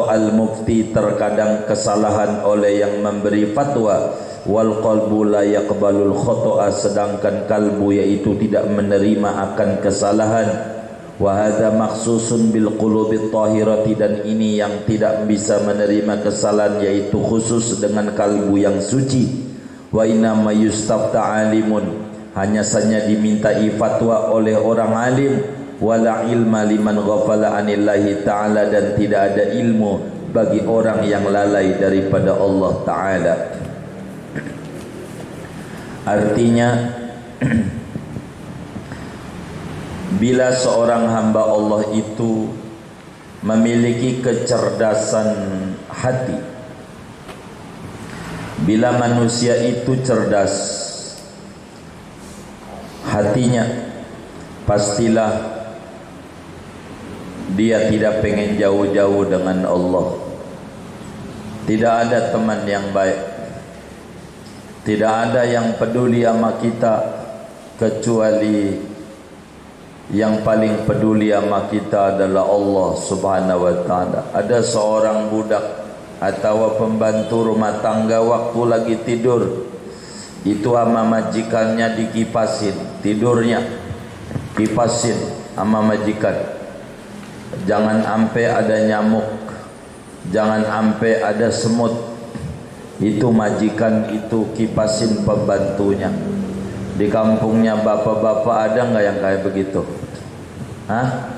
al mufti, terkadang kesalahan oleh yang memberi fatwa. Wal qalbu la yaqbalul khoto'a, sedangkan kalbu yaitu tidak menerima akan kesalahan. Wa hadza makhsusun bil qulubit tahirati, dan ini yang tidak bisa menerima kesalahan yaitu khusus dengan kalbu yang suci. Wa inna ma yustafta alimun, hanya saja dimintai fatwa oleh orang alim. Wala ilma liman ghafala anillahi ta'ala, dan tidak ada ilmu bagi orang yang lalai daripada Allah Ta'ala. Artinya bila seorang hamba Allah itu memiliki kecerdasan hati, bila manusia itu cerdas hatinya, pastilah dia tidak pengen jauh-jauh dengan Allah. Tidak ada teman yang baik, tidak ada yang peduli sama kita kecuali yang paling peduli sama kita adalah Allah Subhanahu wa ta'ala. Ada seorang budak atau pembantu rumah tangga waktu lagi tidur, itu sama majikannya dikipasin, tidurnya kipasin sama majikan. Jangan sampai ada nyamuk, jangan sampai ada semut. Itu majikan itu kipasin pembantunya. Di kampungnya bapak-bapak ada nggak yang kayak begitu? Hah?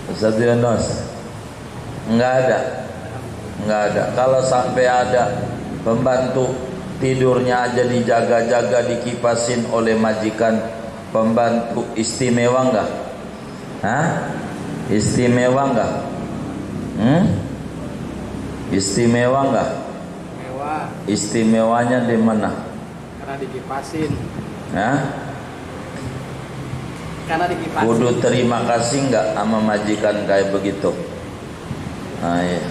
Ustaz Yunus? Nggak ada. Nggak ada. Kalau sampai ada, pembantu tidurnya aja dijaga-jaga, dikipasin oleh majikan pembantu, istimewa nggak? Hah? Istimewa nggak? Istimewa nggak? Istimewanya di mana? Karena dikipasin. Hah? Karena dikipasin. Kudu terima kasih nggak sama majikan kayak begitu? Nah, iya.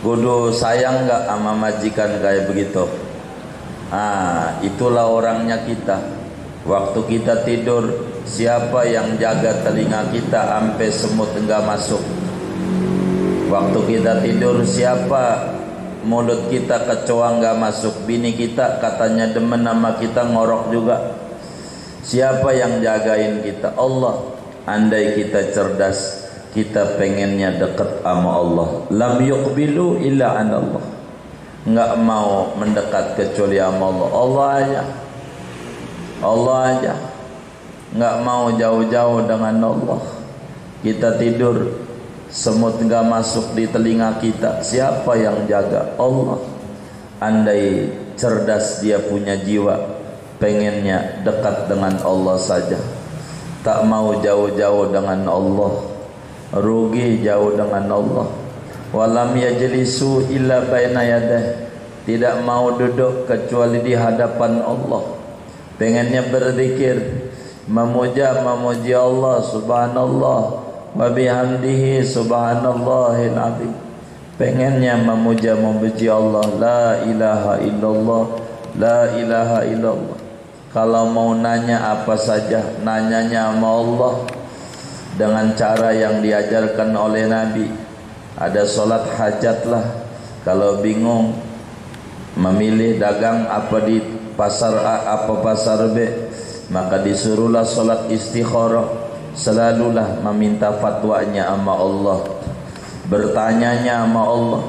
Kudu sayang nggak sama majikan kayak begitu? Ah, itulah orangnya kita. Waktu kita tidur, siapa yang jaga telinga kita sampai semut enggak masuk? Waktu kita tidur, siapa mulut kita kecoa enggak masuk? Bini kita katanya demen sama kita, ngorok juga. Siapa yang jagain kita? Allah. Andai kita cerdas, kita pengennya dekat sama Allah. Lam yuqbilu illa an Allah. Enggak mau mendekat kecuali sama Allah. Allah aja. Allah aja. Enggak mau jauh-jauh dengan Allah. Kita tidur, semut enggak masuk di telinga kita. Siapa yang jaga? Allah. Andai cerdas dia punya jiwa, pengennya dekat dengan Allah saja, tak mau jauh-jauh dengan Allah. Rugi jauh dengan Allah. Walam yajlisu illa baina yadah, tidak mau duduk kecuali di hadapan Allah. Pengennya berzikir, memuji Allah subhanallah wa bihamdihi subhanallahil azim. Pengennya memuji Allah, la ilaha illallah, la ilaha illallah. Kalau mau nanya apa saja, nanyanya sama Allah dengan cara yang diajarkan oleh Nabi. Ada solat hajat lah. Kalau bingung memilih dagang apa di pasar A apa pasar B, maka disuruhlah solat istikharah. Selalulah meminta fatwanya sama Allah, bertanyanya sama Allah.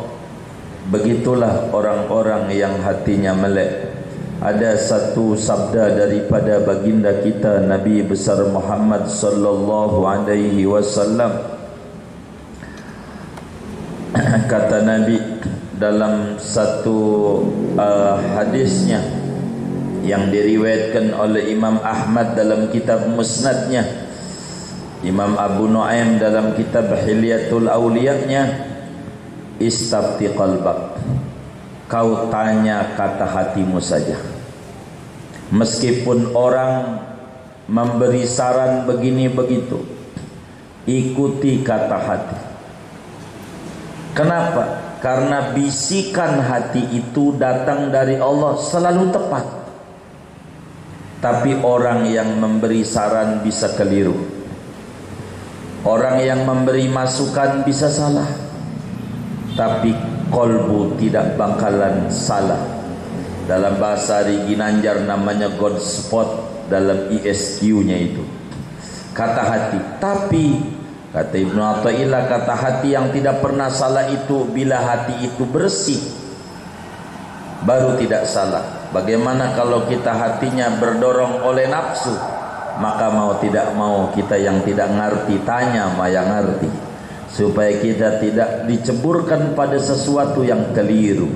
Begitulah orang-orang yang hatinya melek. Ada satu sabda daripada baginda kita Nabi besar Muhammad sallallahu alaihi wasallam. Kata Nabi dalam satu hadisnya yang diriwayatkan oleh Imam Ahmad dalam kitab Musnadnya, Imam Abu Nuaim dalam kitab Hilyatul Awliyahnya, istafti qalbak, kau tanya kata hatimu saja. Meskipun orang memberi saran begini begitu, ikuti kata hati. Kenapa? Karena bisikan hati itu datang dari Allah, selalu tepat. Tapi orang yang memberi saran bisa keliru. Orang yang memberi masukan bisa salah, tapi kolbu tidak bakalan salah. Dalam bahasa Ginanjar namanya God spot dalam ISQ-nya itu. Kata hati. Tapi kata Ibnu Athaillah, kata hati yang tidak pernah salah itu bila hati itu bersih, baru tidak salah. Bagaimana kalau kita hatinya berdorong oleh nafsu? Maka mau tidak mau kita yang tidak ngerti tanya sama yang ngerti, supaya kita tidak diceburkan pada sesuatu yang keliru.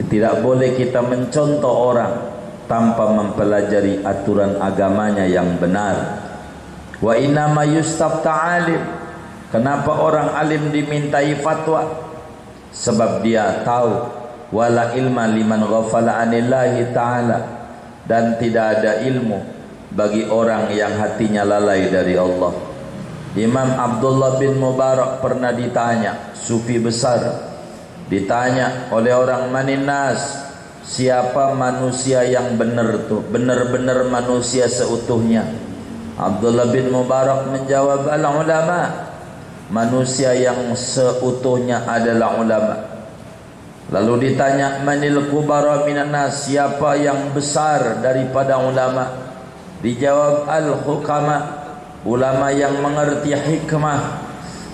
Tidak boleh kita mencontoh orang tanpa mempelajari aturan agamanya yang benar. Wa inna ma yustafta alim. Kenapa orang alim dimintai fatwa? Sebab dia tahu wala ilma liman ghafala anillahi ta'ala, dan tidak ada ilmu bagi orang yang hatinya lalai dari Allah. Imam Abdullah bin Mubarak pernah ditanya, sufi besar, ditanya oleh orang, maninas, siapa manusia yang benar tuh, benar-benar manusia seutuhnya? Abdullah bin Mubarak menjawab, al-ulama, manusia yang seutuhnya adalah ulama. Lalu ditanya, manil kubara minan nas, siapa yang besar daripada ulama? Dijawab, al-hukama, ulama yang mengerti hikmah,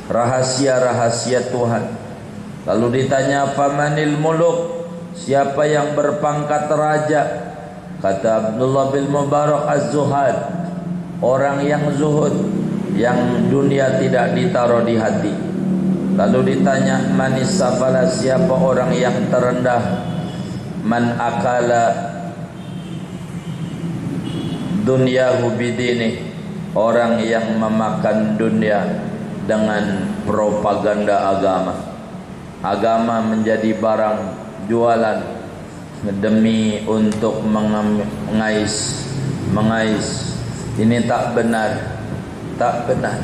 rahasia-rahasia Tuhan. Lalu ditanya, famanil muluk, siapa yang berpangkat raja? Kata Abdullah bin Mubarak, az-zuhad, orang yang zuhud, yang dunia tidak ditaruh di hati. Lalu ditanya, manis safala, siapa orang yang terendah? Man akala dunyahu bidini, orang yang memakan dunia dengan propaganda agama. Agama menjadi barang jualan demi untuk mengais. Ini tak benar, tak benar.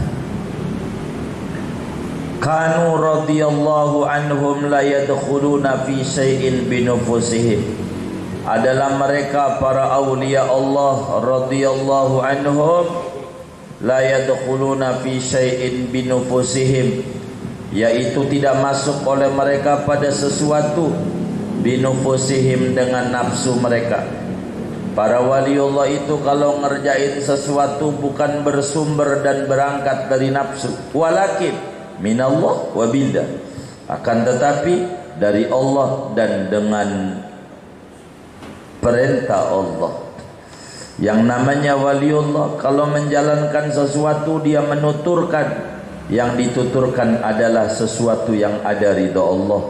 Kanu radhiyallahu anhum la yadkhuluna fi syai'in binufusihim. Adalah mereka para awliya Allah radhiyallahu anhum la yadkhuluna fi syai'in binufusihim, yaitu tidak masuk oleh mereka pada sesuatu binufusihim dengan nafsu mereka. Para waliullah itu kalau ngerjain sesuatu bukan bersumber dan berangkat dari nafsu, walakin minallah wa billah, akan tetapi dari Allah dan dengan perintah Allah. Yang namanya waliullah kalau menjalankan sesuatu dia menuturkan, yang dituturkan adalah sesuatu yang ada ridha Allah.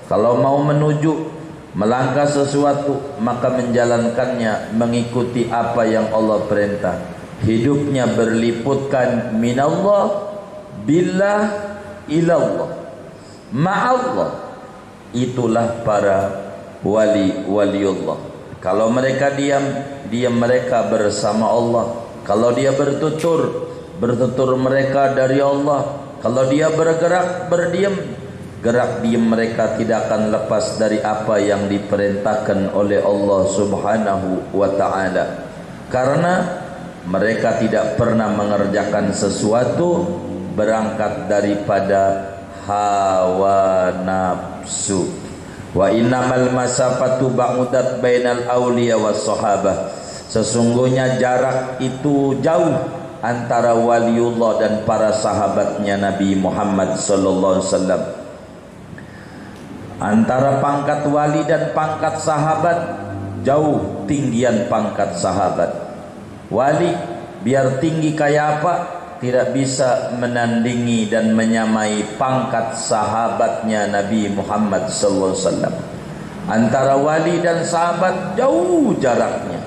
Kalau mau menuju melangkah sesuatu, maka menjalankannya mengikuti apa yang Allah perintah. Hidupnya berliputkan minallah, billah, ilallah, ma'allah. Itulah para waliullah. Kalau mereka diam mereka bersama Allah. Kalau dia bertutur mereka dari Allah. Kalau dia bergerak, berdiam, gerak diam mereka tidak akan lepas dari apa yang diperintahkan oleh Allah Subhanahu wa ta'ala. Karena mereka tidak pernah mengerjakan sesuatu berangkat daripada hawa nafsu. Wa innamal masafatu ba'udat bainal awliya was sahabah. Sesungguhnya jarak itu jauh antara waliullah dan para sahabatnya Nabi Muhammad sallallahu alaihi wasallam. Antara pangkat wali dan pangkat sahabat jauh tinggian pangkat sahabat. Wali biar tinggi kayak apa tidak bisa menandingi dan menyamai pangkat sahabatnya Nabi Muhammad sallallahu alaihi wasallam. Antara wali dan sahabat jauh jaraknya,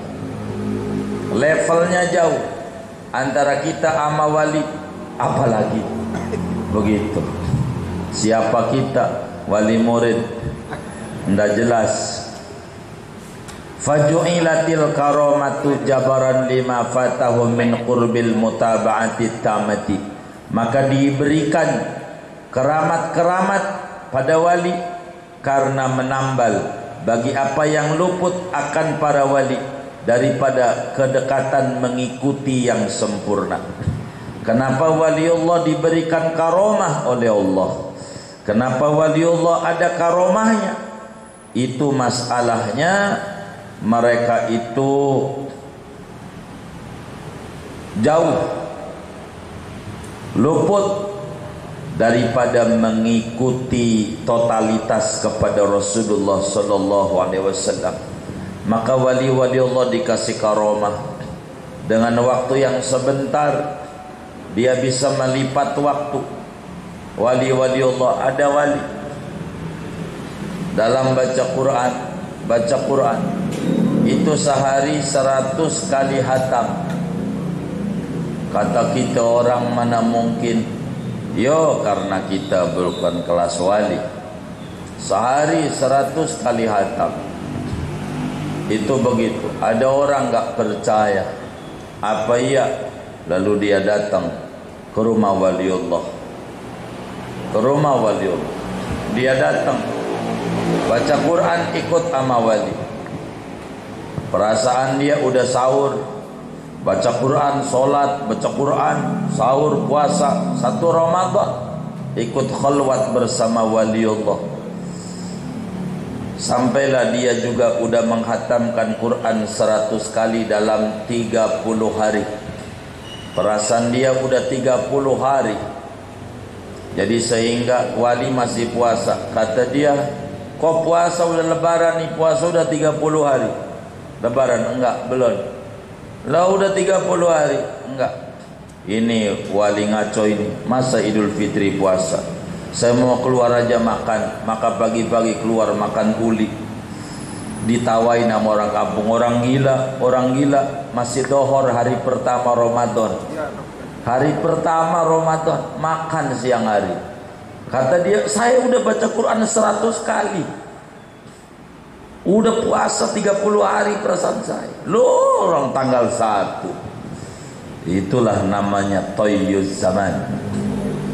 levelnya jauh. Antara kita sama wali apalagi begitu. Siapa kita? Wali murid ndak jelas. Faju'ilatil karamatu jabaran lima fatahu min qurbil mutaba'ati tamati. Maka diberikan keramat-keramat pada wali karena menambal bagi apa yang luput akan para wali daripada kedekatan mengikuti yang sempurna. Kenapa waliullah diberikan karomah oleh Allah? Kenapa waliullah ada karomahnya? Itu masalahnya mereka itu jauh luput daripada mengikuti totalitas kepada Rasulullah sallallahu alaihi wasallam. Maka wali-wali Allah dikasih karomah dengan waktu yang sebentar dia bisa melipat waktu. Wali-wali Allah, ada wali dalam baca Quran itu sehari 100 kali hatam. Kata kita orang mana mungkin, yo karena kita bukan kelas wali. Sehari 100 kali hatam. Itu begitu. Ada orang gak percaya. Apa iya? Lalu dia datang ke rumah waliullah. Ke rumah waliullah. Dia datang baca Quran ikut sama wali. Perasaan dia udah sahur, baca Quran, sholat, baca Quran, sahur, puasa, 1 Ramadan, ikut khalwat bersama waliullah. Sampailah dia juga udah menghatamkan Quran 100 kali dalam 30 hari. Perasaan dia udah 30 hari. Jadi sehingga wali masih puasa. Kata dia, kok puasa udah lebaran nih, puasa udah 30 hari. Lebaran enggak, belum. Lah udah 30 hari, enggak. Ini wali ngaco ini. Masa Idul Fitri puasa? Saya mau keluar aja makan, maka pagi-pagi keluar makan uli. Ditawain sama orang kampung, orang gila, masih dohor hari pertama Ramadan. Hari pertama Ramadan makan siang hari. Kata dia, saya udah baca Quran 100 kali. Udah puasa 30 hari perasaan saya. Loh, orang tanggal 1. Itulah namanya Toyuz Zaman.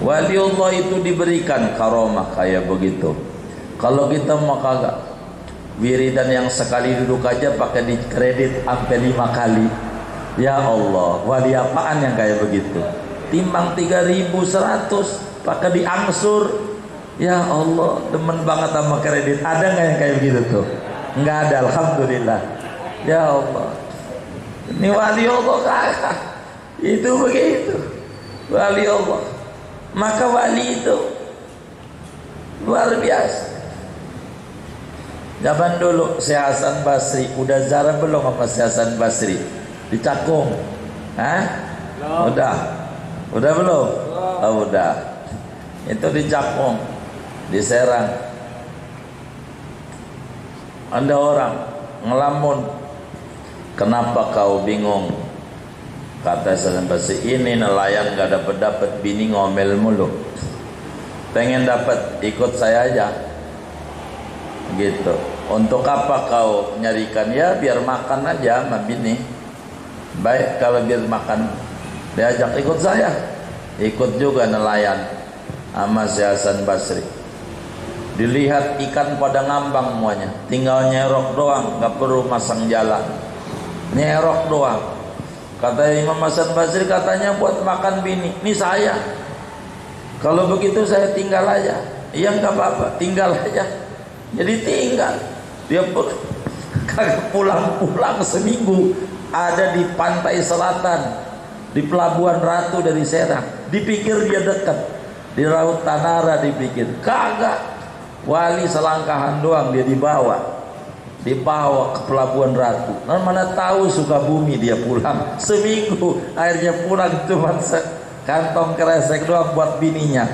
Waliullah itu diberikan karomah kayak begitu. Kalau kita mau kagak, wiridan yang sekali duduk aja pakai di kredit sampai 5 kali. Ya Allah, wali apaan yang kayak begitu? Timbang 3.100 pakai diangsur. Ya Allah, demen banget sama kredit. Ada nggak yang kayak begitu tuh? Nggak ada, alhamdulillah. Ya Allah, ini wali Allah kakak. Itu begitu, wali Allah. Maka wali itu luar biasa. Zaman dulu Syekh Hasan Basri udah zarah belum apa Syekh Hasan Basri? Di Cakung. Hah? Udah belum? Oh, udah. Itu di Cakung, di Serang. Ada orang ngelamun, kenapa kau bingung? Kata Hasan Basri, ini nelayan gak dapat bini ngomel mulu. Pengen dapat, ikut saya aja. Gitu. Untuk apa kau nyarikan? Ya biar makan aja sama bini. Baik kalau biar makan, diajak ikut saya. Ikut juga nelayan sama Syekh Hasan Basri. Dilihat ikan pada ngambang semuanya, tinggal nyerok doang, gak perlu masang jalan. Nyerok doang. Kata Imam Hasan Basri, katanya buat makan bini. Ini saya. Kalau begitu saya tinggal aja. Iya nggak apa-apa, tinggal aja. Jadi tinggal. Dia kagak pulang-pulang seminggu. Ada di pantai selatan, di Pelabuhan Ratu dari Serang. Dipikir dia dekat. Di Laut Tanara dipikir. Kagak. Wali selangkahan doang dia dibawa ke Pelabuhan Ratu. Nah, mana tahu Sukabumi dia pulang seminggu. Akhirnya pulang cuma kantong kresek doang buat bininya.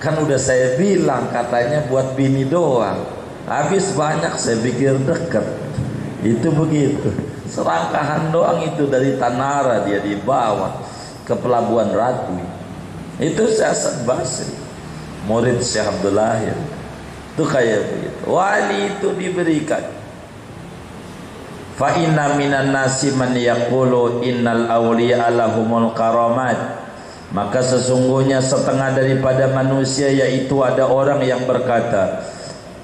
Kan udah saya bilang katanya buat bini doang. Habis banyak, saya pikir dekat. Itu begitu. Selangkahan doang itu dari Tanara dia dibawa ke Pelabuhan Ratu. Itu Syekh Hasan Basri, murid Syekh Abdul Lahir. Itu kayak begitu. Wali itu diberikan. Fa inna minan nasi man yaqulu innal awliya lahumul karamat. Maka sesungguhnya setengah daripada manusia, yaitu ada orang yang berkata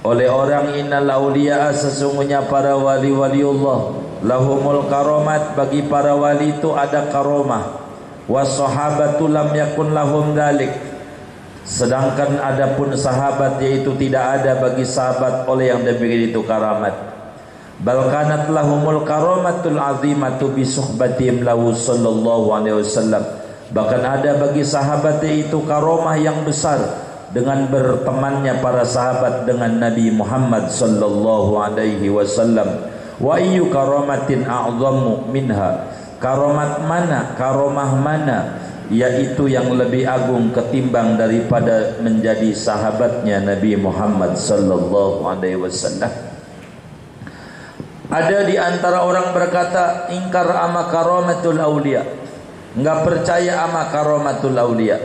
oleh orang, innal awliya, sesungguhnya para wali-waliullah, lahumul karamat, bagi para wali itu ada karomah. was-sahabatu lam yakun lahum dzalik. Sedangkan adapun sahabat yaitu tidak ada bagi sahabat oleh yang demikian itu karamat. Bal kanat lahumul karamatul azimatu bi suhbatihim lahu sallallahu alaihi wasallam. Bahkan ada bagi sahabat yaitu karamah yang besar dengan bertemannya para sahabat dengan Nabi Muhammad sallallahu alaihi wasallam. Wa ayyu karamatin a'zamu minha? Karamat mana, karamah mana yaitu yang lebih agung ketimbang daripada menjadi sahabatnya Nabi Muhammad sallallahu alaihi wasallam. Ada di antara orang berkata ingkar ama karamatul aulia, enggak percaya ama karamatul aulia.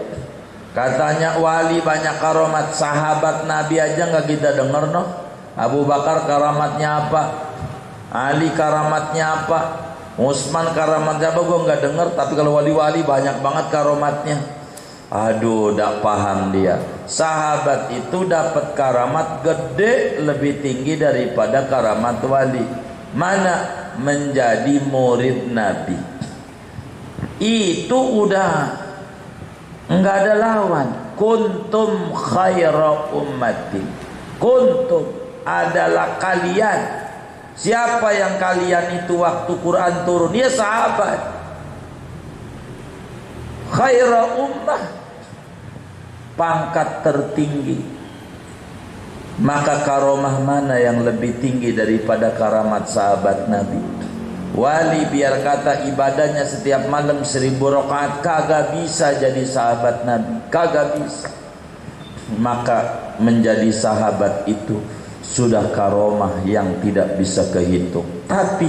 Katanya wali banyak karamat, sahabat Nabi aja enggak kita dengar noh. Abu Bakar karamatnya apa? Ali karamatnya apa? Utsman karamatnya apa? Gue nggak dengar. Tapi kalau wali-wali banyak banget karamatnya. Aduh, tak paham dia. Sahabat itu dapat karamat gede lebih tinggi daripada karamat wali. Mana? Menjadi murid Nabi. Itu udah nggak ada lawan. Kuntum khaira ummatin. Kuntum adalah kalian. Siapa yang kalian itu waktu Quran turun? Ya sahabat. Khaira ummah, pangkat tertinggi. Maka karamah mana yang lebih tinggi daripada karamat sahabat Nabi? Wali biar kata ibadahnya setiap malam 1000 rakaat kagak bisa jadi sahabat Nabi, kagak bisa. Maka menjadi sahabat itu sudah karamah yang tidak bisa kehitung. Tapi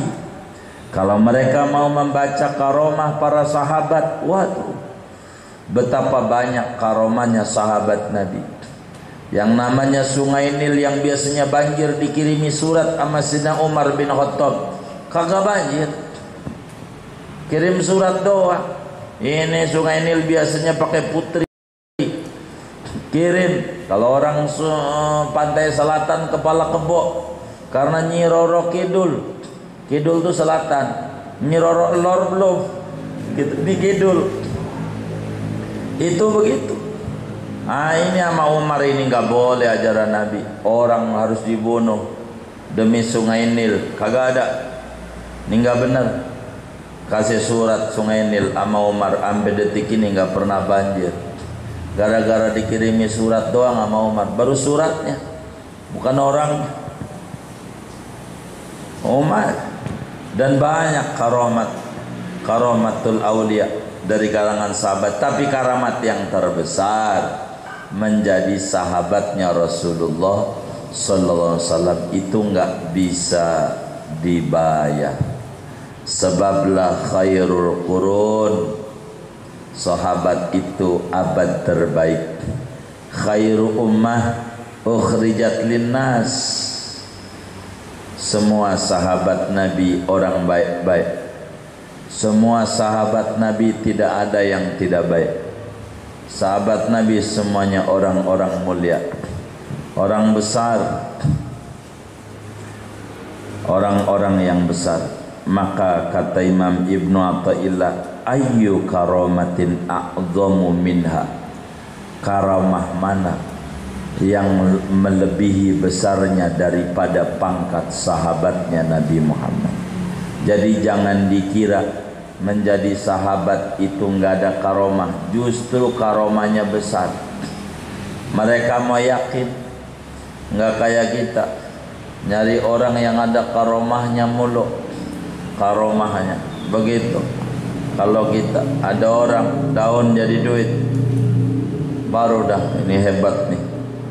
kalau mereka mau membaca karamah para sahabat, waduh, betapa banyak karamahnya sahabat Nabi. Yang namanya Sungai Nil yang biasanya banjir dikirimi surat sama Sayyidina Umar bin Khattab, kagak banjir, kirim surat doang. Ini Sungai Nil biasanya pakai putri, kirim. Kalau orang pantai selatan kepala kebo, karena Nyi Roro Kidul, Kidul itu selatan, Nyi Roro Lor belum gitu, di Kidul itu begitu. Ah, ini sama Umar ini nggak boleh ajaran Nabi, orang harus dibunuh demi Sungai Nil, kagak ada. Ini nggak benar. Kasih surat Sungai Nil sama Umar, sampai detik ini nggak pernah banjir. Gara-gara dikirimi surat doang sama Umar, baru suratnya, bukan orang. Umar. Dan banyak karamatul aulia dari kalangan sahabat. Tapi karamat yang terbesar menjadi sahabatnya Rasulullah sallallahu alaihi wasallam itu enggak bisa dibayar. Sebablah khairul qurun, sahabat itu abad terbaik. Khairu ummah ukhrijat linnas. Semua sahabat Nabi orang baik-baik. Semua sahabat Nabi tidak ada yang tidak baik. Sahabat Nabi semuanya orang-orang mulia, orang besar, orang-orang yang besar. Maka kata Imam Ibnu Athaillah, ayyu karamatin a'zamu minha, karamah mana yang melebihi besarnya daripada pangkat sahabatnya Nabi Muhammad. Jadi jangan dikira menjadi sahabat itu enggak ada karamah, justru karamahnya besar. Mereka mau yakin, enggak kayak kita nyari orang yang ada karamahnya mulu, karamahnya begitu. Kalau kita ada orang daun jadi duit, baru dah ini hebat nih,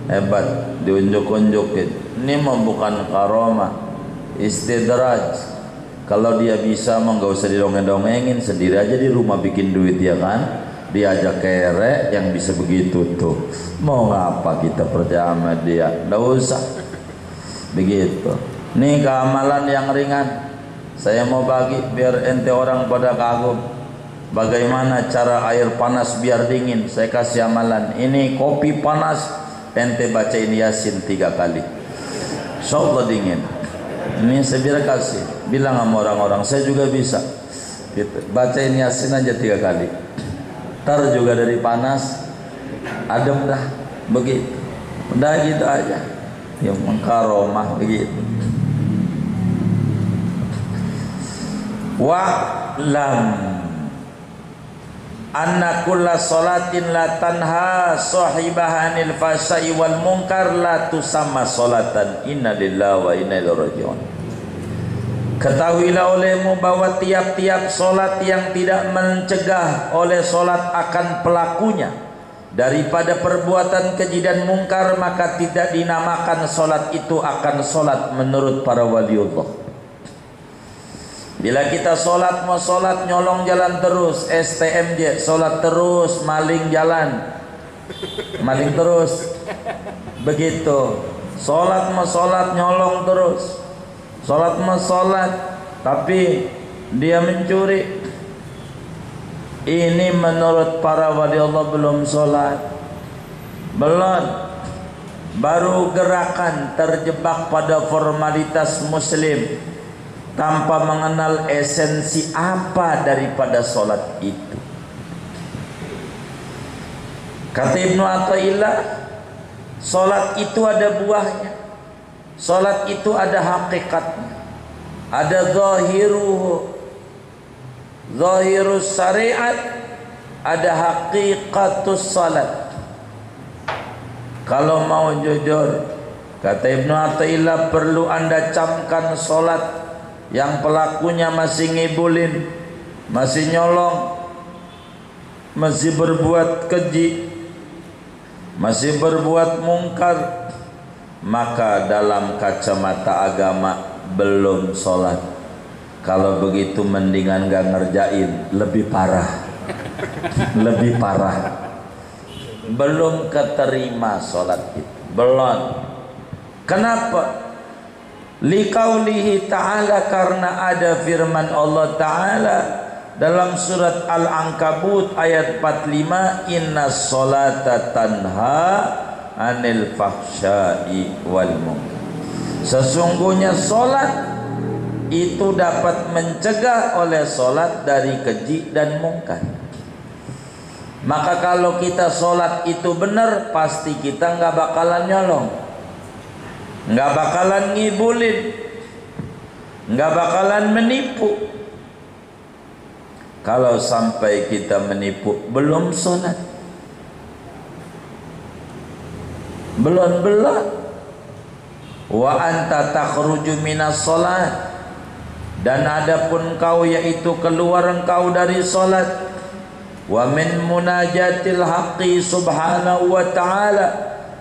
hebat, diunjuk-unjukin. Ini mah bukan karamah, istidraj. Kalau dia bisa mah nggak usah didongeng-dongengin, sendiri aja di rumah bikin duit, ya kan? Diajak kere yang bisa begitu tuh. Mau ngapa kita percaya sama dia? Nggak usah begitu. Nih keamalan yang ringan saya mau bagi biar ente orang pada kagum. Bagaimana cara air panas biar dingin? Saya kasih amalan. Ini kopi panas, ente bacain Yasin 3 kali, insyaallah dingin. Ini saya biar kasih, bilang sama orang-orang saya juga bisa gitu. Bacain Yasin aja 3 kali, Ntar juga dari panas adem dah begitu. Udah gitu aja. Ya mengkaromah begitu. Wa'lam anna kulla salatin la tanha sahibahanil fasai wal munkar la tusamma salatan. Inna lillahi wa inna ilaihi raji'un. Ketahuilah olehmu bahwa tiap-tiap solat yang tidak mencegah oleh solat akan pelakunya daripada perbuatan keji dan mungkar, maka tidak dinamakan solat itu akan solat menurut para waliullah. Bila kita solat, mau solat nyolong jalan terus, STMJ, solat terus, maling jalan, maling terus, begitu. Solat mau solat nyolong terus, solat mau solat, tapi dia mencuri. Ini menurut para wali Allah belum solat, belum. Baru gerakan terjebak pada formalitas muslim, tanpa mengenal esensi apa daripada solat itu. Kata Ibnu Athaillah, solat itu ada buahnya, solat itu ada hakikatnya, ada zahirus syariat, ada hakikatus salat. Kalau mau jujur, kata Ibnu Athaillah, perlu anda camkan solat yang pelakunya masih ngibulin, masih nyolong, masih berbuat keji, masih berbuat mungkar, maka dalam kacamata agama belum sholat. Kalau begitu mendingan gak ngerjain, lebih parah. Lebih parah. Belum keterima sholat itu, belum. Kenapa? Liqaulihi ta'ala, karena ada firman Allah Ta'ala dalam surat Al-Ankabut ayat 45, innas sholata tanha anil fahsya'i wal munkar. Sesungguhnya solat itu dapat mencegah oleh solat dari keji dan mungkar. Maka kalau kita solat itu benar, pasti kita nggak bakalan nyolong, nggak bakalan ngibulin, nggak bakalan menipu. Kalau sampai kita menipu belum sholat, belum. Wa anta takhruju minas sholat, dan adapun kau yaitu keluar engkau dari sholat. Wa min munajatil haqqi subhanahu wa ta'ala,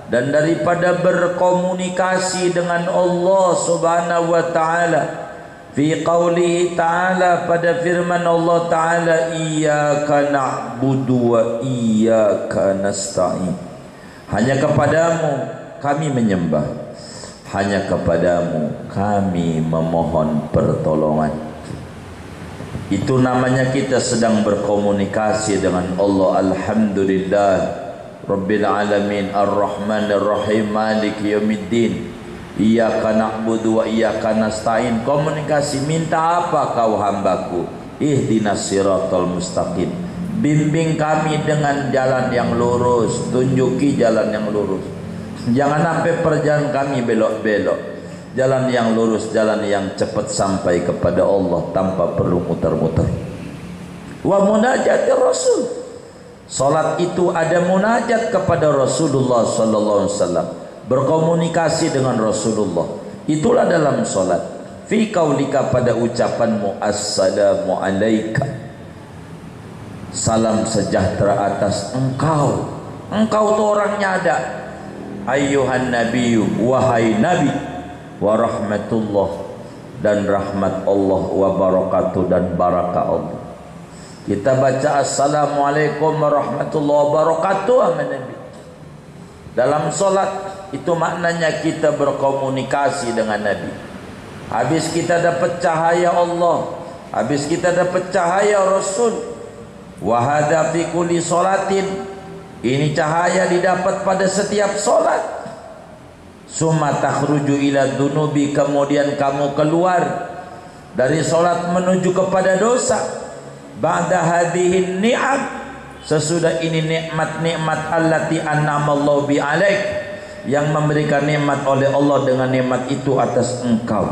dan daripada berkomunikasi dengan Allah subhanahu wa ta'ala. Fi qawlihi ta'ala, pada firman Allah ta'ala, iyyaka na'budu wa iyyaka nasta'in. Hanya kepadamu kami menyembah, hanya kepadamu kami memohon pertolongan. Itu namanya kita sedang berkomunikasi dengan Allah. Alhamdulillah Rabbil Alamin Ar-Rahman Ar-Rahim Maliki Yawmiddin Iyyaka na'budu wa iyyaka nasta'in. Komunikasi, minta apa kau hambaku? Ihdinas siratal mustaqim, bimbing kami dengan jalan yang lurus, tunjuki jalan yang lurus. Jangan sampai perjalanan kami belok-belok. Jalan yang lurus, jalan yang cepat sampai kepada Allah tanpa perlu muter-muter. Wa munajatir Rasul, salat itu ada munajat kepada Rasulullah sallallahu alaihi wasallam, berkomunikasi dengan Rasulullah. Itulah dalam salat. Fi qaulika, pada ucapanmu, assalamu alayka, salam sejahtera atas engkau. Engkau tuh orangnya ada. Ayyuhan nabiyyu, wahai nabi, wa rahmatullah, dan rahmat Allah, wa barakatuh, dan barakah Allah. Kita baca assalamualaikum warahmatullahi wabarakatuh sama Nabi. Dalam solat itu maknanya kita berkomunikasi dengan Nabi. Habis kita dapat cahaya Allah, habis kita dapat cahaya Rasul. Wa hadza fi kulli salatin, ini cahaya didapat pada setiap solat. Summa takhruju ila dunubi, kemudian kamu keluar dari solat menuju kepada dosa. Ba'da hadhihi ni'am, sesudah ini nikmat-nikmat allati an'amallahu bi alaik, yang memberikan nikmat oleh Allah dengan nikmat itu atas engkau.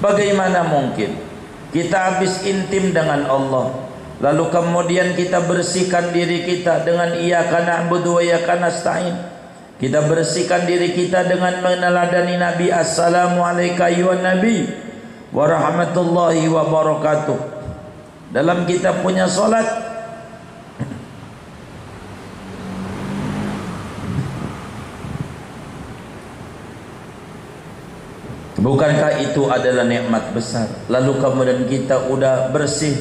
Bagaimana mungkin kita habis intim dengan Allah, lalu kemudian kita bersihkan diri kita dengan iyyaka na'budu wa iyyaka nasta'in. Kita bersihkan diri kita dengan meneladani Nabi. Assalamualaikum ya Nabi wa rahmatullahi wa barakatuh. Dalam kita punya solat, bukankah itu adalah nikmat besar? Lalu kemudian kita udah bersih,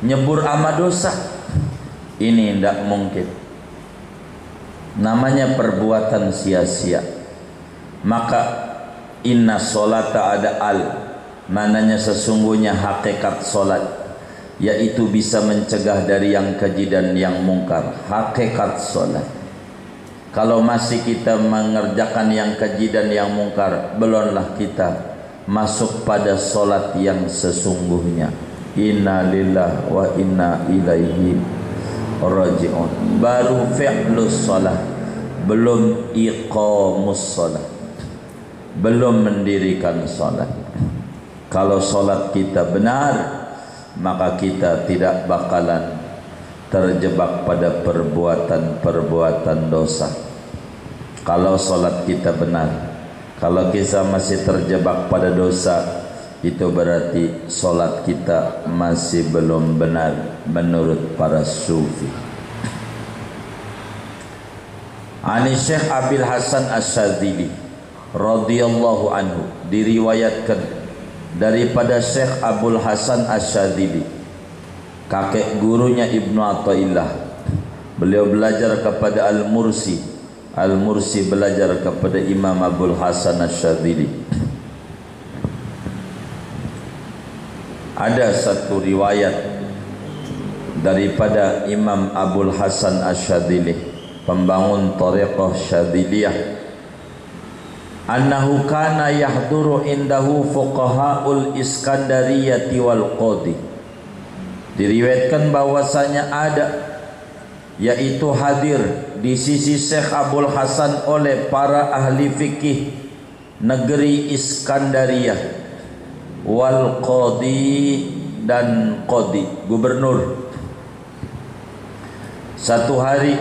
nyebur ama dosa. Ini tidak mungkin. Namanya perbuatan sia-sia. Maka inna solata ada mananya sesungguhnya hakikat solat, yaitu bisa mencegah dari yang keji dan yang mungkar. Hakikat solat. Kalau masih kita mengerjakan yang keji dan yang mungkar, belumlah kita masuk pada solat yang sesungguhnya. Inna lillahi wa inna ilaihi raji'un. Baru fi'lus salat, belum iqamus salat, belum mendirikan salat. Kalau salat kita benar, maka kita tidak bakalan terjebak pada perbuatan-perbuatan dosa. Kalau salat kita benar, kalau kita masih terjebak pada dosa, itu berarti solat kita masih belum benar menurut para sufi. Ani Syekh Abil Hasan Asyadzili radhiyallahu anhu, diriwayatkan daripada Syekh Abul Hasan Asyadzili, kakek gurunya Ibnu Athaillah. Beliau belajar kepada Al-Mursi, Al-Mursi belajar kepada Imam Abul Hasan Asyadzili. Ada satu riwayat daripada Imam Abul Hasan Asyadzili, pembangun Thariqah Syadziliyah, annahu kana yahduru indahu fuqahaul Iskandariyati wal Qadi. Diriwayatkan bahwasanya ada, yaitu hadir di sisi Syekh Abul Hasan oleh para ahli fikih negeri Iskandariyah, wal qadi dan qadi, gubernur. Satu hari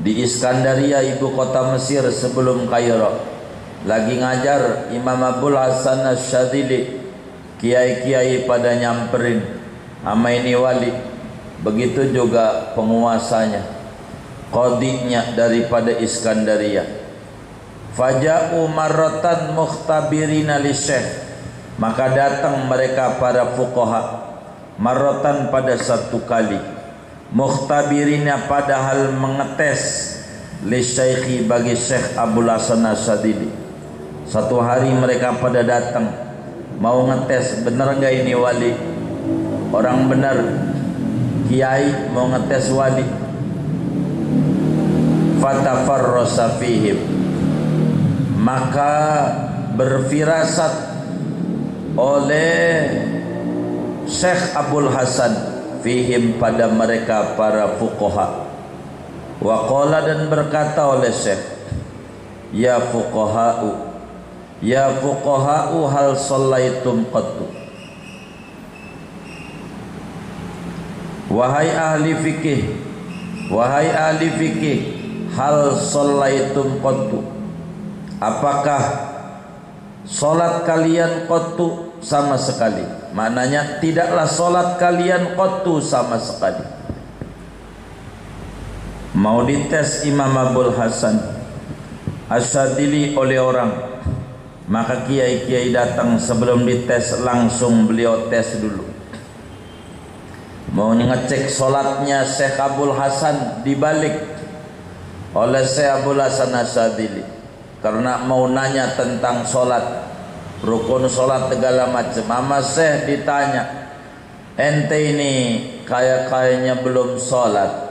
di Iskandaria, ibu kota Mesir sebelum Kairo, lagi ngajar Imam Abul Hasan Asyadzili, kiai-kiai pada nyamperin, ama ini wali, begitu juga penguasanya, qadinya daripada Iskandaria. Faja'u marratan mukhtabirina li syekh, maka datang mereka para fuqaha marratan pada satu kali, mukhtabirina padahal mengetes, li syekhi bagi Syekh Abul Hasan Asyadzili. Satu hari mereka pada datang mau ngetes, benar enggak ini wali, orang benar, kiai mau ngetes wali. Fatafarrasa fihim, maka berfirasat oleh Syekh Abul Hasan fihim pada mereka para fuqaha. Wa qala, dan berkata oleh Syekh, ya fuqaha'u, ya fuqaha'u, hal shallaitum qattu. Wahai ahli fikih, wahai ahli fikih, hal shallaitum qattu, apakah salat kalian qattu, sama sekali? Maknanya tidaklah salat kalian qattu, sama sekali. Mau dites Imam Abul Hasan Asyadzili oleh orang, maka kiai-kiai datang sebelum dites, langsung beliau tes dulu. Mau ngecek solatnya Syekh Abul Hasan, dibalik oleh Syekh Abul Hasan Asyadzili, karena mau nanya tentang solat, rukun solat segala macam. Ama Syekh ditanya, ente ini kayaknya belum solat.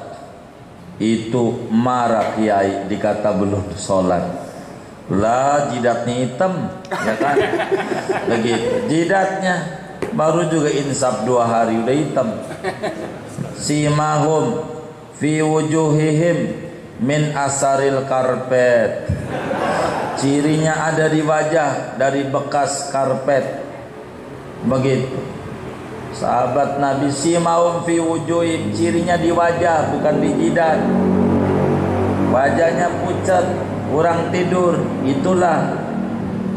Itu marah kiai, dikata belum solat. Lah jidatnya hitam, ya kan? Begitu jidatnya, baru juga insaf 2 hari udah hitam. Simahum fi wujuhihim min asaril karpet. Cirinya ada di wajah dari bekas karpet. Begitu. Sahabat Nabi, simahum fi wujuhihim, cirinya di wajah bukan di jidat. Wajahnya pucat, kurang tidur. Itulah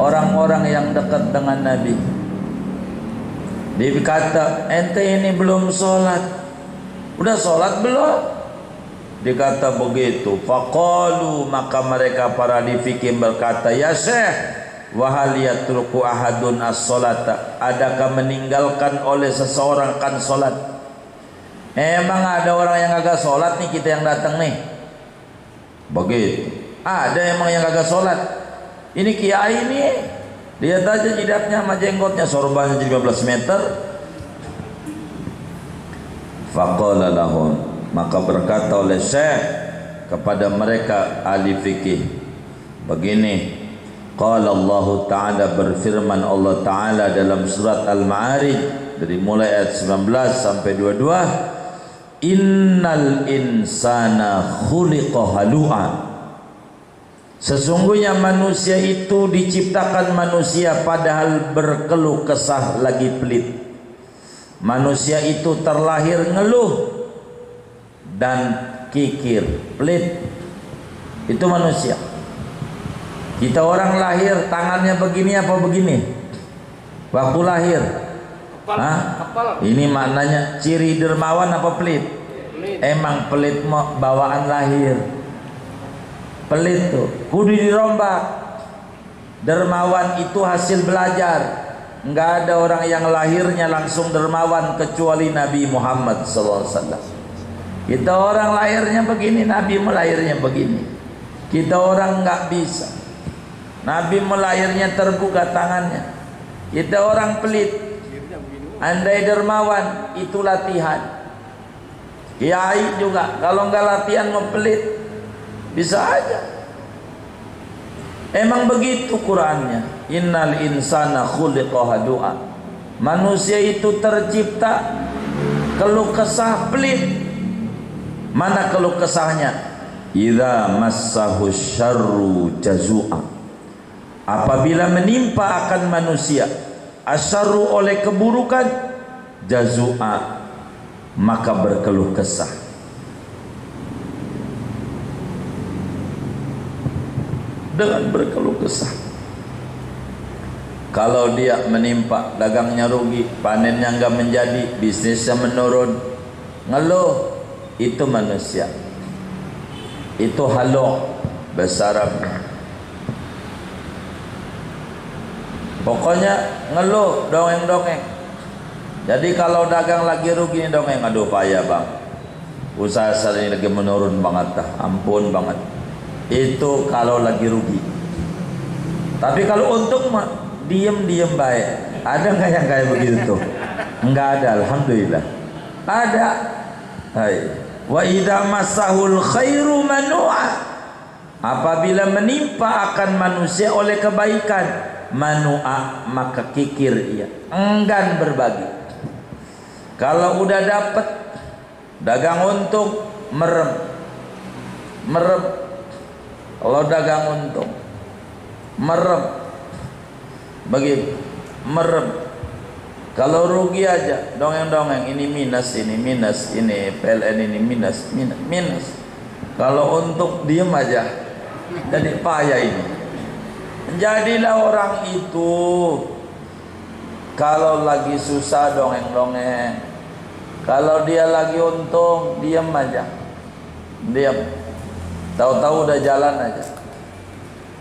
orang-orang yang dekat dengan Nabi. Dia kata, ente ini belum sholat. Udah sholat belum? Dikata begitu. Faqalu, maka mereka para ahli fikih berkata, ya Syekh, wahal yatruku ahadun as-sholata, adakah meninggalkan oleh seseorang kan sholat? Emang ada orang yang agak sholat nih, kita yang datang nih? Begitu. Ada emang yang agak sholat. Ini kiai nih, lihat aja jidatnya sama jenggotnya, sorbannya 15 meter. Faqala lahum, maka berkata oleh Syekh kepada mereka ahli fikih begini. Qala Allah Ta'ala, berfirman Allah Ta'ala dalam surat Al-Ma'arij dari mulai ayat 19 sampai 22, innal insana khuliqa halu'a, sesungguhnya manusia itu diciptakan manusia padahal berkeluh kesah lagi pelit. Manusia itu terlahir ngeluh dan kikir, pelit. Itu manusia. Kita orang lahir tangannya begini apa begini? Waktu lahir. Kepal. Ini maknanya ciri dermawan apa pelit? Emang pelit bawaan lahir. Pelit tuh kudu dirombak. Dermawan itu hasil belajar. Enggak ada orang yang lahirnya langsung dermawan kecuali Nabi Muhammad SAW. Kita orang lahirnya begini, Nabi melahirnya begini. Kita orang enggak bisa. Nabi melahirnya terbuka tangannya. Kita orang pelit. Andai dermawan itu latihan. Kiai juga kalau enggak latihan mau pelit bisa aja. Emang begitu Qur'annya. Innal insana khuliqa halu'a. Manusia itu tercipta keluh kesah pelit. Mana keluh kesahnya? Idza massahu syarru jazu'a. Apabila menimpa akan manusia asyarru oleh keburukan, jazu'a, maka berkeluh kesah. Dengan berkeluh kesah. Kalau dia menimpa dagangnya rugi, panennya enggak menjadi, bisnisnya menurun, ngeluh, itu manusia. Itu halu bahasa Arabnya. Pokoknya ngeluh, dongeng-dongeng. Jadi kalau dagang lagi rugi nih dongeng, aduh payah bang, usaha saya ini lagi menurun banget dah, ampun banget. Itu kalau lagi rugi. Tapi kalau untung mah diem baik. Ada nggak yang kayak begitu tuh? Nggak ada, alhamdulillah. Ada. Hai. Wa idza masahul khairu manu'a. Apabila menimpa akan manusia oleh kebaikan, manu'a, maka kikir ia, enggan berbagi. Kalau udah dapat dagang untung, merem. Kalau dagang untung, merem. Begitu, merem. Kalau rugi aja, dongeng-dongeng, ini minus, ini PLN ini minus. Kalau untuk diem aja, jadi payah ini. Jadilah orang itu kalau lagi susah dongeng-dongeng, kalau dia lagi untung diem aja, diam. Tahu-tahu udah jalan aja.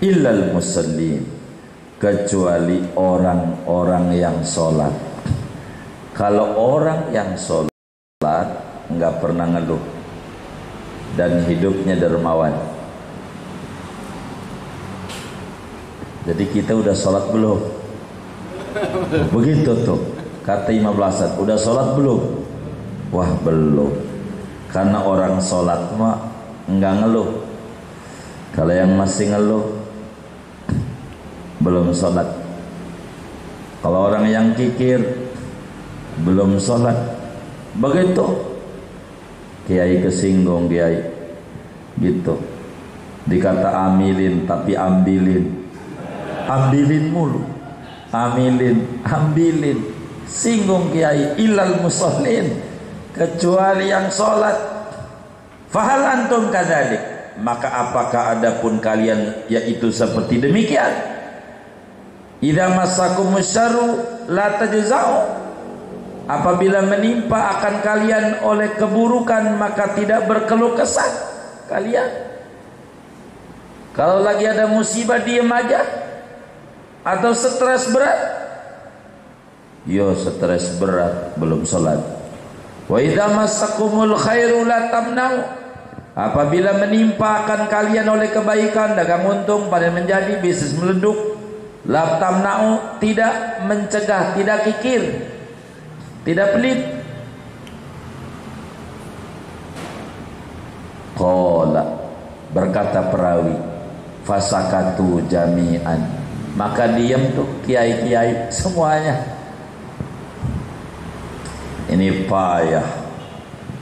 Illal musallin, kecuali orang-orang yang sholat. Kalau orang yang sholat nggak pernah ngeluh dan hidupnya dermawan. Jadi kita udah sholat belum? Begitu tuh kata Imam Hasan, udah sholat belum? Wah belum. Karena orang sholat mah nggak ngeluh. Kalau yang masih ngeluh belum sholat. Kalau orang yang kikir belum sholat. Begitu kiai kesinggung, kiai gitu, dikata amilin tapi ambilin mulu, ambilin, singgung kiai. Ilal musallin, kecuali yang sholat. Fahal antum kadzalik, maka apakah adapun kalian yaitu seperti demikian? Idza massakumus syarru la tajza'u, apabila menimpa akan kalian oleh keburukan maka tidak berkeluh kesah kalian. Kalau lagi ada musibah diam aja, atau stres berat, yo stres berat belum sholat. Wa idza massakumul khairu la tamna'u, apabila menimpa akan kalian oleh kebaikan, dagang untung, panen menjadi, bisnis meleduk, la tamna'u, tidak mencegah, tidak kikir, tidak pelit. Qala, berkata perawi, fasakatu jami'an, maka diam tuh kiai-kiai semuanya. Ini payah,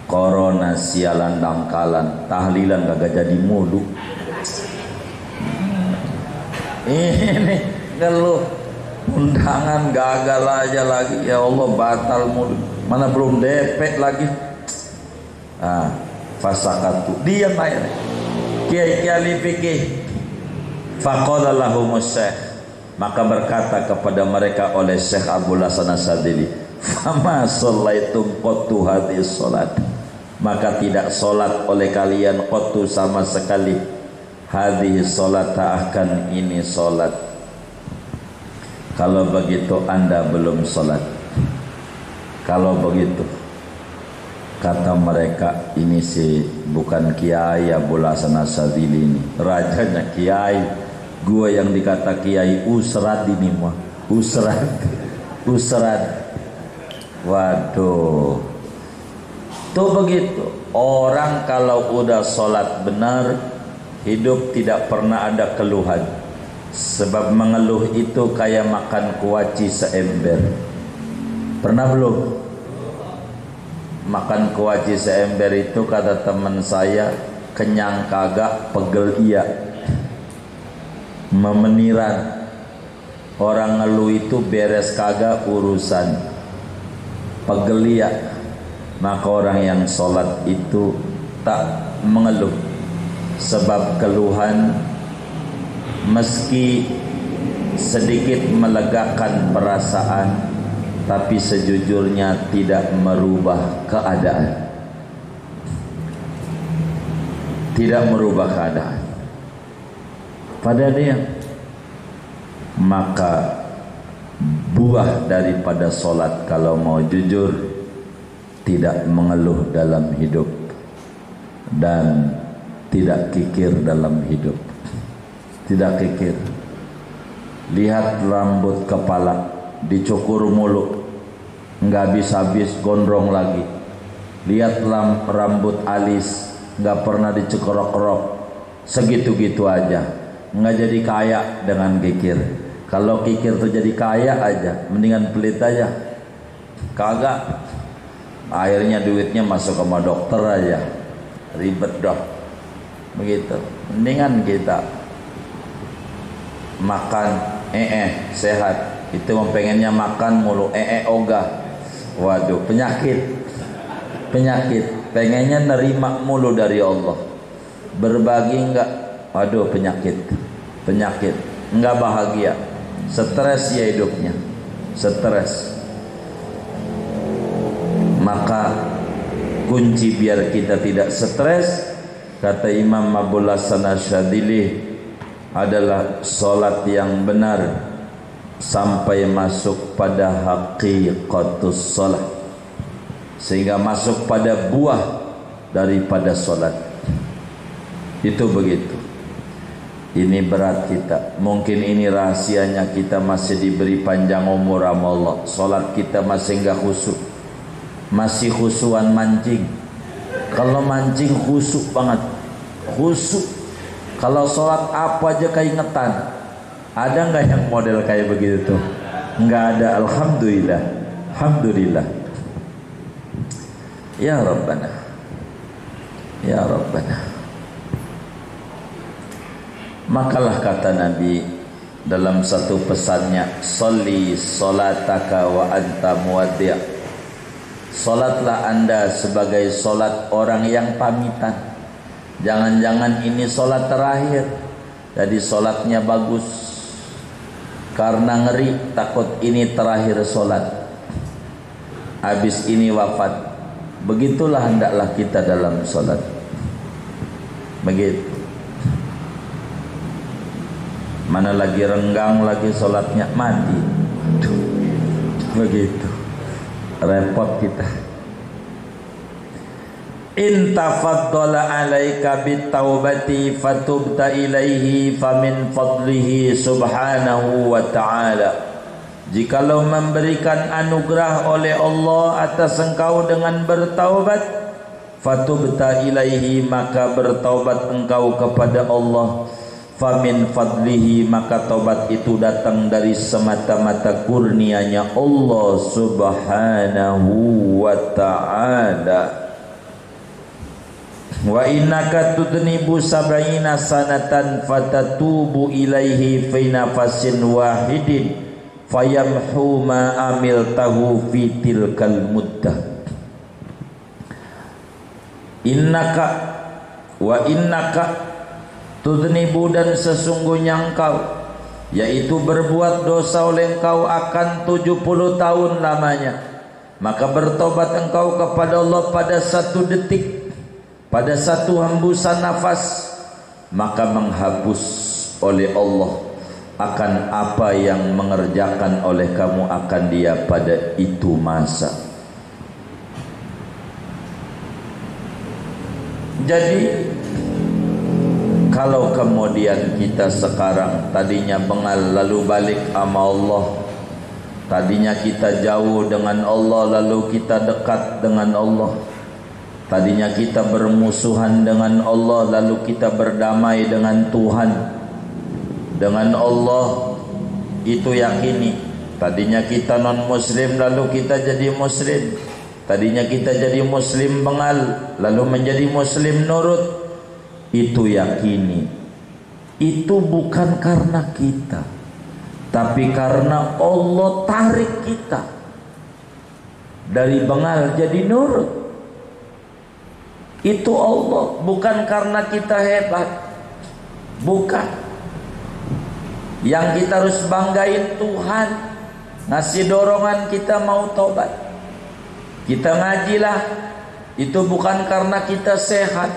corona sialan dangkalan, tahlilan kagak jadi mulu. Ini ngeluh, undangan gagal aja lagi, ya Allah batal mulu, mana belum DP lagi. Fasakatu, diam aja. Kiai-kiai fikih. Faqala lahumus syekh, maka berkata kepada mereka oleh Syekh Abdul Hasan Asyadzili, fama shallaitum qattu hadhis salat, maka tidak solat oleh kalian qattu sama sekali hadhis salat, akan ini solat. Kalau begitu Anda belum solat. Kalau begitu, kata mereka, ini sih bukan kiai Abdul Hasan Asyadzili, ini rajanya kiai. Gua yang dikata kiai usrat ini mah, usrat. Waduh, tuh begitu. Orang kalau udah sholat benar, hidup tidak pernah ada keluhan. Sebab mengeluh itu kayak makan kuaci seember. Pernah belum? Makan kuaci seember itu kata teman saya, kenyang kagak, pegel iya. Memeniran. Orang ngeluh itu beres kagak urusan, pegelia. Maka orang yang sholat itu tak mengeluh. Sebab keluhan meski sedikit melegakan perasaan, tapi sejujurnya tidak merubah keadaan. Tidak merubah keadaan pada dia. Maka buah daripada solat kalau mau jujur, tidak mengeluh dalam hidup dan tidak kikir dalam hidup. Tidak kikir. Lihat rambut kepala dicukur mulu, nggak habis-habis gondrong lagi. Lihat rambut alis nggak pernah dicekrok-kerok, segitu-gitu aja, nggak jadi kaya dengan kikir. Kalau kikir tuh jadi kaya aja, mendingan pelit aja. Kagak, akhirnya duitnya masuk sama dokter aja, ribet dong. Begitu. Mendingan kita makan sehat. Itu pengennya makan mulu ogah. Waduh, penyakit. Pengennya nerima mulu dari Allah. Berbagi enggak? Waduh, penyakit. Enggak bahagia. Stres ya hidupnya. Stres. Maka kunci biar kita tidak stres, kata Imam Abdul Hasan Asyadzili, adalah solat yang benar sampai masuk pada haqiqatus solat, sehingga masuk pada buah daripada solat. Itu begitu. Ini berat kita. Mungkin ini rahasianya kita masih diberi panjang umur sama Allah. Solat kita masih enggak khusyuk, masih khusuan mancing. Kalau mancing khusyuk banget, khusyuk. Kalau sholat apa aja keingetan. Ada nggak yang model kayak begitu tuh? Nggak ada. Alhamdulillah. Ya Rabbana, ya Rabbana. Makalah kata Nabi dalam satu pesannya, "Sholli sholataka wa anta muwaddi'." Salatlah anda sebagai solat orang yang pamitan. Jangan-jangan ini solat terakhir. Jadi solatnya bagus, karena ngeri takut ini terakhir solat, habis ini wafat. Begitulah hendaklah kita dalam solat. Begitu. Mana lagi renggang lagi solatnya, mati. Aduh, begitu repot kita. In tafaddala alaika bitaubati fatubta ilaihi famin fadlihi subhanahu wa ta'ala. Jikalau memberikan anugerah oleh Allah atas engkau dengan bertaubat, fatubta ilaihi, maka bertaubat engkau kepada Allah, famin fadlihi, maka taubat itu datang dari semata-mata kurnianya Allah subhanahu wa ta'ala. Wa innaka tudnibu sab'ina sanatan fatatubu ilaihi fi nafasin wahidin fayamhu ma amiltahu fi tilkal muddah. Innaka tudnibu, dan sesungguhnya engkau, yaitu berbuat dosa oleh engkau akan 70 tahun lamanya. Maka bertobat engkau kepada Allah pada satu detik, pada satu hembusan nafas, maka menghapus oleh Allah akan apa yang mengerjakan oleh kamu akan dia pada itu masa. Jadi kalau kemudian kita sekarang tadinya bengal lalu balik sama Allah, tadinya kita jauh dengan Allah lalu kita dekat dengan Allah, tadinya kita bermusuhan dengan Allah lalu kita berdamai dengan Tuhan, dengan Allah, itu yakini. Tadinya kita non muslim lalu kita jadi muslim, tadinya kita jadi muslim bengal lalu menjadi muslim nurut, itu yakini. Itu bukan karena kita, tapi karena Allah tarik kita dari bengal jadi nurut. Itu Allah, bukan karena kita hebat, bukan. Yang kita harus banggain Tuhan ngasih dorongan kita mau tobat. Kita ngajilah, itu bukan karena kita sehat,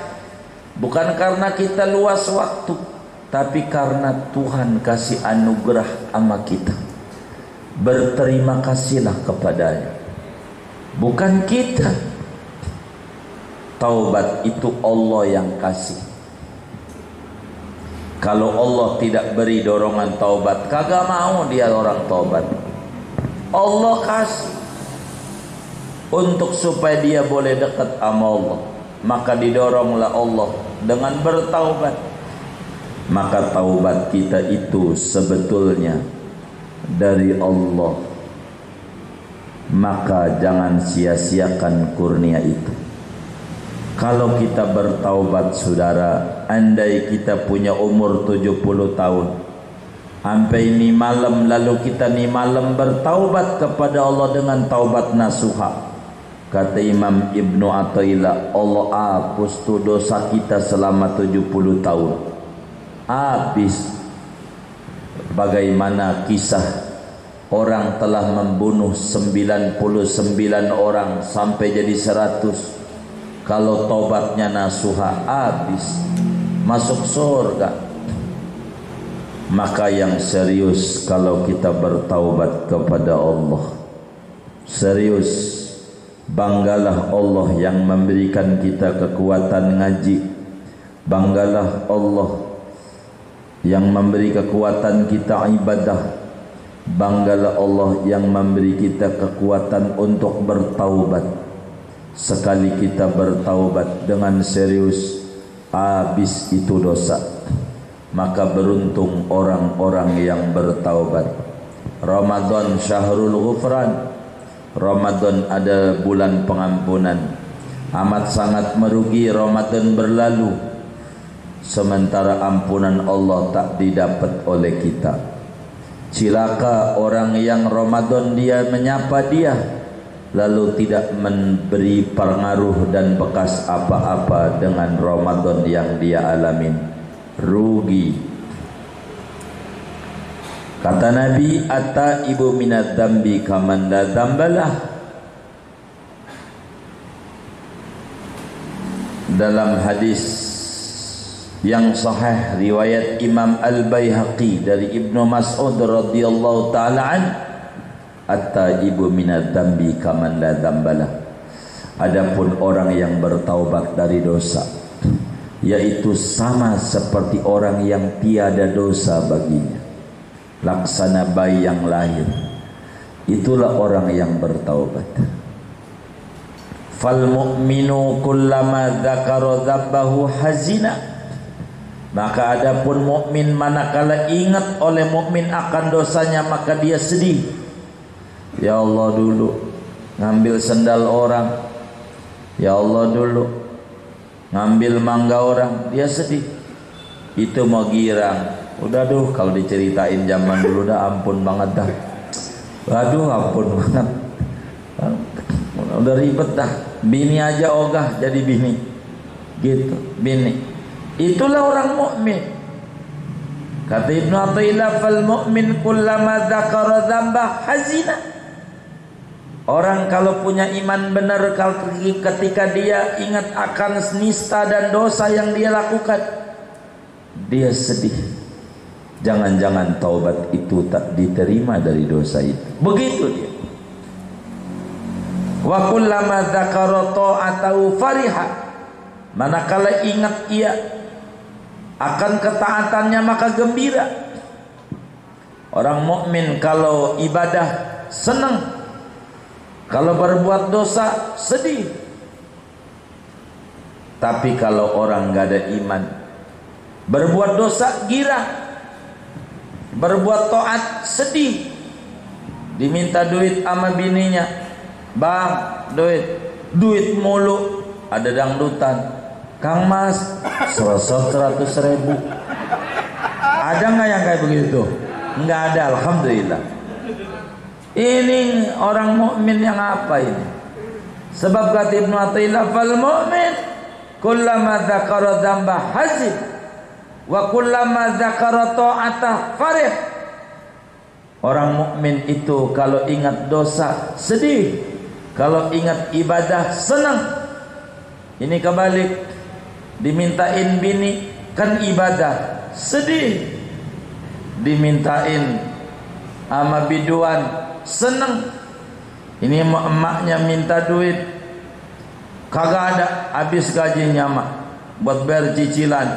bukan karena kita luas waktu, tapi karena Tuhan kasih anugerah sama kita. Berterima kasihlah kepadanya, bukan kita. Taubat itu Allah yang kasih. Kalau Allah tidak beri dorongan taubat, kagak mau dia orang taubat. Allah kasih untuk supaya dia boleh dekat sama Allah, maka didoronglah Allah dengan bertaubat. Maka taubat kita itu sebetulnya dari Allah. Maka jangan sia-siakan kurnia itu. Kalau kita bertaubat saudara, andai kita punya umur 70 tahun, sampai ini malam lalu kita nih malam bertaubat kepada Allah dengan taubat nasuha. Kata Imam Ibnu Athaillah, Allah hapus tuh dosa kita selama 70 tahun. Habis. Bagaimana kisah orang telah membunuh 99 orang sampai jadi 100. Kalau taubatnya nasuha habis, masuk surga. Maka yang serius kalau kita bertaubat kepada Allah, serius, banggalah Allah yang memberikan kita kekuatan ngaji, banggalah Allah yang memberi kekuatan kita ibadah, banggalah Allah yang memberi kita kekuatan untuk bertaubat. Sekali kita bertaubat dengan serius, habis itu dosa. Maka beruntung orang-orang yang bertaubat. Ramadan syahrul ghufran, Ramadan ada bulan pengampunan. Amat sangat merugi Ramadan berlalu sementara ampunan Allah tak didapat oleh kita. Cilaka orang yang Ramadan dia menyapa dia lalu tidak memberi pengaruh dan bekas apa-apa dengan Ramadan yang dia alamin. Rugi. Kata Nabi, "At-taibu minadz dzambi kaman la dzambalah." Dalam hadis yang sahih riwayat Imam Al-Baihaqi dari Ibnu Mas'ud radhiyallahu taala an, "At-taibu minadz dzambi kaman la dzambalah." Adapun orang yang bertaubat dari dosa, yaitu sama seperti orang yang tiada dosa baginya, laksana bayi yang lahir. Itulah orang yang bertaubat. Fal mu'minu kullama dzakara dzabbahu hazina. Maka adapun mukmin manakala ingat oleh mukmin akan dosanya maka dia sedih. Ya Allah, dulu ngambil sendal orang. Ya Allah, dulu ngambil mangga orang, dia sedih. Itu mau girang. Udah kalau diceritain zaman dulu dah ampun banget dah. Aduh ampun banget. Udah ribet dah. Bini aja ogah jadi bini. Gitu, bini. Itulah orang mukmin. Kata Ibnu Athaillah, "Fal mu'min kullama dzakara dzamba hazina." Orang kalau punya iman benar ketika dia ingat akan nista dan dosa yang dia lakukan, dia sedih. Jangan-jangan taubat itu tak diterima dari dosa itu. Begitu dia. Wa kullama dzakara ta'atahu fariha. Manakala ingat ia akan ketaatannya maka gembira. Orang mukmin kalau ibadah senang, kalau berbuat dosa sedih. Tapi kalau orang enggak ada iman, berbuat dosa girang, berbuat taat sedih. Diminta duit sama bininya, "Bang, duit mulu." Ada dangdutan, "Kang Mas, serosot 100.000. Ada nggak yang kayak begitu? Nggak ada, alhamdulillah. Ini orang mukmin yang apa ini? Sebab kata Ibnu Athaillah, "Fal mu'min kullama dzakara dzamba hazin wa kullama dzakara ta'ata farih." Orang mukmin itu kalau ingat dosa sedih, kalau ingat ibadah senang. Ini kebalik. Dimintain bini kan ibadah sedih, dimintain sama biduan senang. Ini emaknya minta duit kagak ada, habis gajinya mak buat bayar cicilan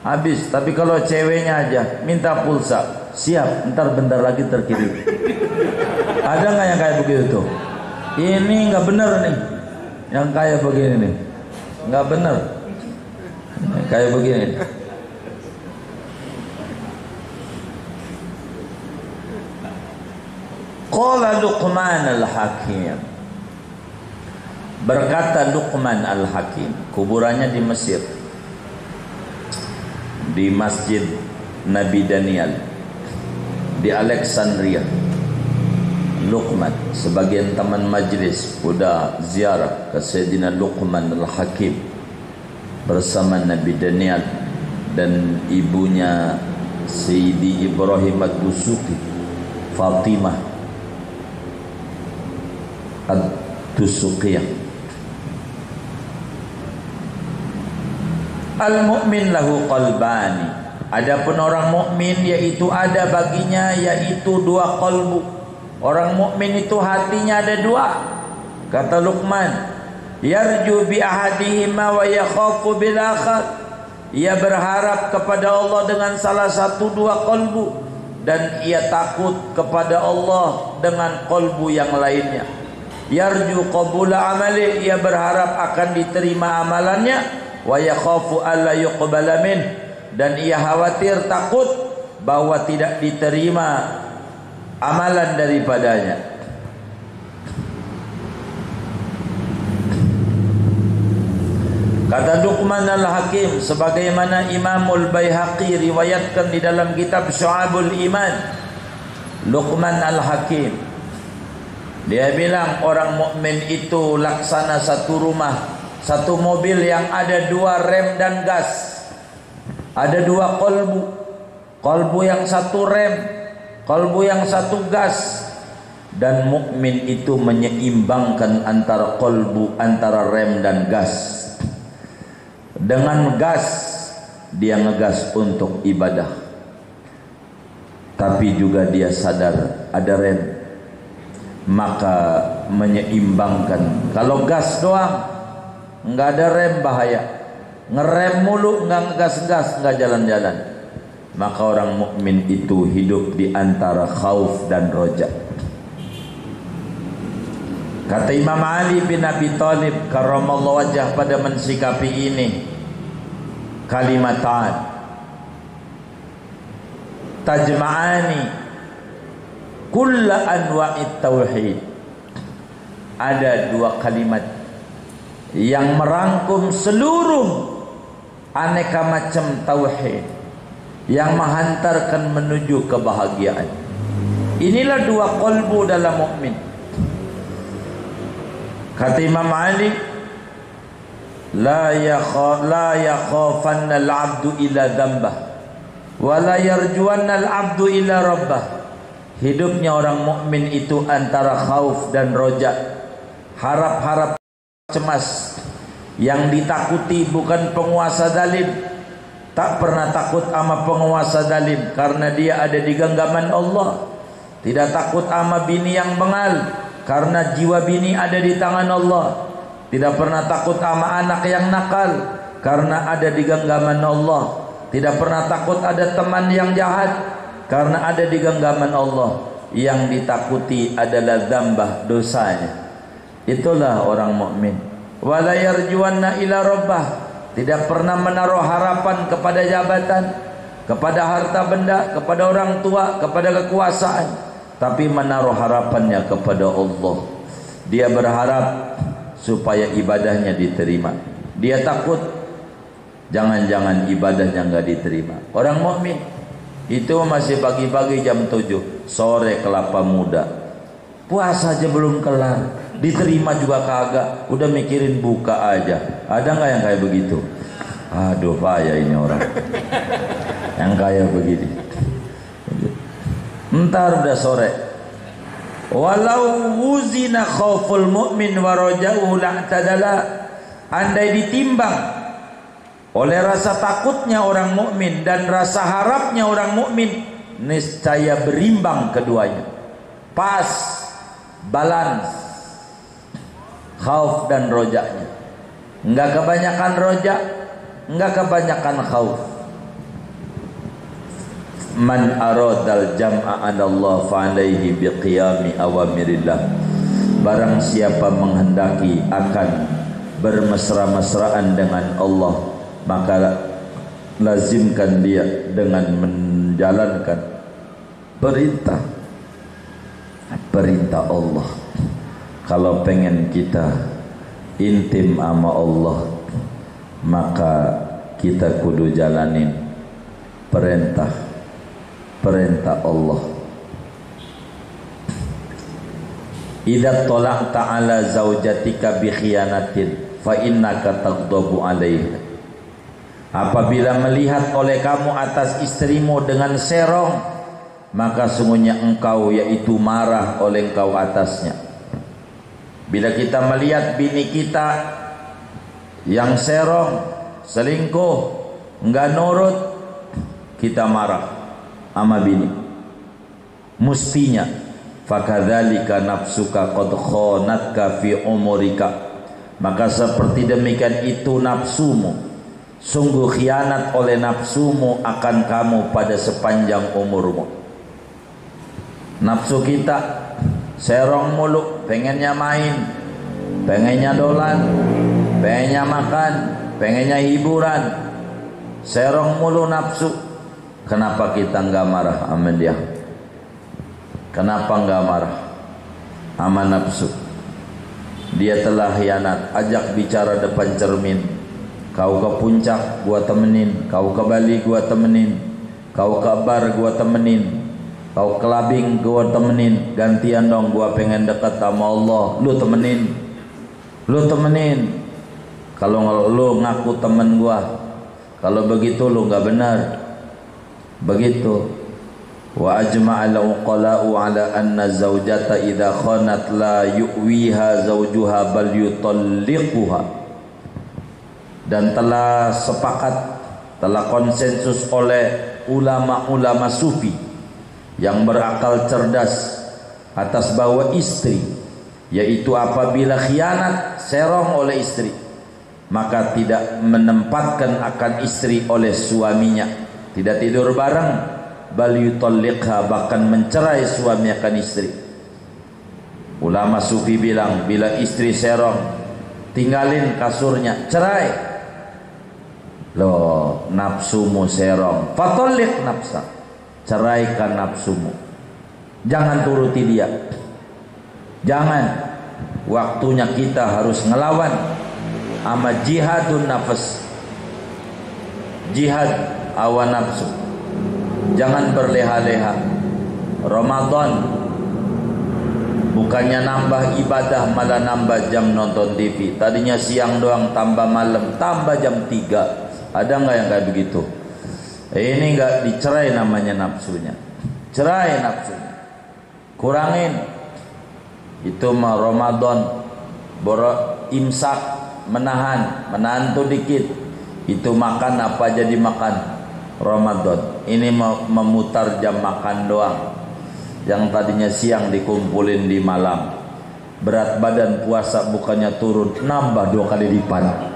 habis. Tapi kalau ceweknya aja minta pulsa, siap, ntar bentar lagi terkirim. Ada nggak yang kayak begitu tuh? Ini nggak bener nih, yang kayak begini nih nggak bener, kayak begini. Qala Luqman al-Hakim, berkata Luqman al-Hakim, kuburannya di Mesir, di Masjid Nabi Daniel di Alexandria. Luqman, sebagian teman majlis udah ziarah ke Sayyidina Luqman al-Hakim bersama Nabi Daniel dan ibunya Sayyidi Ibrahim ad-Dusuki, Fatimah ad-Dusukiyah. Al-mu'min lahu qalbani. Adapun orang mukmin yaitu ada baginya yaitu dua qalbu. Orang mukmin itu hatinya ada dua. Kata Luqman, yarju bi ahadihima wa yakhafu bil akhar. Ia berharap kepada Allah dengan salah satu dua qalbu dan ia takut kepada Allah dengan qalbu yang lainnya. Yarju qabula amali, ia berharap akan diterima amalannya, wa yakhafu alla yuqbala min, dan ia khawatir takut bahwa tidak diterima amalan daripadanya. Kata Luqman al-Hakim, sebagaimana Imamul Baihaqi riwayatkan di dalam kitab Syu'abul Iman, Luqman al-Hakim, dia bilang orang mukmin itu laksana satu rumah, satu mobil yang ada dua rem dan gas. Ada dua kolbu, kolbu yang satu rem, kolbu yang satu gas. Dan mukmin itu menyeimbangkan antara kolbu, antara rem dan gas. Dengan gas dia ngegas untuk ibadah, tapi juga dia sadar ada rem, maka menyeimbangkan. Kalau gas doang nggak ada rem bahaya, ngerem mulu nggak ngegas-gas nggak jalan-jalan. Maka orang mukmin itu hidup di antara khauf dan roja. Kata Imam Ali bin Abi Thalib karramallahu wajhah pada mensikapi ini, kalimatan tajma'ani kulla anwa'it tauhid. Ada dua kalimat yang merangkum seluruh aneka macam tauhid yang menghantarkan menuju kebahagiaan. Inilah dua qalbu dalam mukmin. Kata Imam Ali, la yakhafanna al-'abdu ila dhanbah wa la yarjuwanna al-'abdu ila rabbah. Hidupnya orang mukmin itu antara khauf dan roja, harap-harap, cemas. Yang ditakuti bukan penguasa zalim, tak pernah takut sama penguasa zalim karena dia ada di genggaman Allah. Tidak takut sama bini yang bengal karena jiwa bini ada di tangan Allah. Tidak pernah takut sama anak yang nakal karena ada di genggaman Allah. Tidak pernah takut ada teman yang jahat karena ada di genggaman Allah. Yang ditakuti adalah dzambah, dosanya. Itulah orang mukmin. Wala yarjuwanna ila rabbah, tidak pernah menaruh harapan kepada jabatan, kepada harta benda, kepada orang tua, kepada kekuasaan, tapi menaruh harapannya kepada Allah. Dia berharap supaya ibadahnya diterima. Dia takut jangan-jangan ibadahnya enggak diterima. Orang mukmin itu masih pagi-pagi jam 7, sore kelapa muda, puasa aja belum kelar, diterima juga kagak, udah mikirin buka aja. Ada nggak yang kayak begitu? Aduh, payah ini orang yang kayak begini. Ntar udah sore. Walau wuzina khauful mu'min wa raja'uhu la'tadala. Andai ditimbang oleh rasa takutnya orang mukmin dan rasa harapnya orang mukmin, niscaya berimbang keduanya. Pas, balance khauf dan rojanya. Enggak kebanyakan roja, enggak kebanyakan khauf. Man aradal jam'a 'ala Allah fa 'alaihi biqiyami awamirillah. Barang siapa menghendaki akan bermesra-mesraan dengan Allah, maka lazimkan dia dengan menjalankan perintah Allah. Kalau pengen kita intim sama Allah, maka kita kudu jalanin perintah Allah. Idza tala'ta 'ala zaujatika bi khiyanatin fa innaka taghdabu 'alaiha. Apabila melihat oleh kamu atas istrimu dengan serong, maka sungguhnya engkau yaitu marah oleh engkau atasnya. Bila kita melihat bini kita yang serong, selingkuh, enggak nurut, kita marah sama bini. Mustinya fakadzalika nafsuka qad khanatka fi umurika. Maka seperti demikian itu nafsumu, sungguh khianat oleh nafsumu akan kamu pada sepanjang umurmu. Nafsu kita serong mulu, pengennya main, pengennya dolan, pengennya makan, pengennya hiburan, serong mulu nafsu. Kenapa kita enggak marah sama dia? Kenapa enggak marah sama nafsu? Dia telah khianat. Ajak bicara depan cermin, Kau ke puncak gua temenin, kau ke Bali gua temenin, kau ke bar gua temenin, kau ke labing gua temenin. Gantian dong, gua pengen dekat sama Allah, lu temenin. Lu temenin. Kalau lu ngaku temen gua, kalau begitu lu enggak benar. Begitu. Wa ajma'al uqala'u ala anna zawjata idha khanat la yu'wiha zawjuha bal yutalliquha. Dan telah sepakat, telah konsensus oleh ulama-ulama sufi yang berakal cerdas atas bahwa istri, yaitu apabila khianat, serong oleh istri, maka tidak menempatkan akan istri oleh suaminya, tidak tidur bareng, bal yutalliqha, bahkan mencerai suami akan istri. Ulama sufi bilang, bila istri serong, tinggalin kasurnya, cerai. Loh, nafsumu serong, fatalliq nafsa, ceraikan nafsumu, jangan turuti dia. Jangan. Waktunya kita harus ngelawan sama jihadun nafas, jihad hawa nafsu. Jangan berleha-leha. Ramadan bukannya nambah ibadah, malah nambah jam nonton TV. Tadinya siang doang, tambah malam, tambah jam 3. Ada nggak yang kayak begitu? Ini nggak dicerai namanya nafsunya. Cerai nafsunya, kurangin. Itu mah Ramadan, imsak, menahan tuh dikit. Itu makan apa jadi makan Ramadan. Ini memutar jam makan doang. Yang tadinya siang dikumpulin di malam. Berat badan puasa bukannya turun, nambah 2 kali lipat.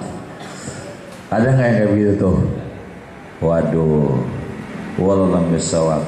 Ada nggak yang kayak begitu tuh? Waduh, wallahu a'lam bishawab.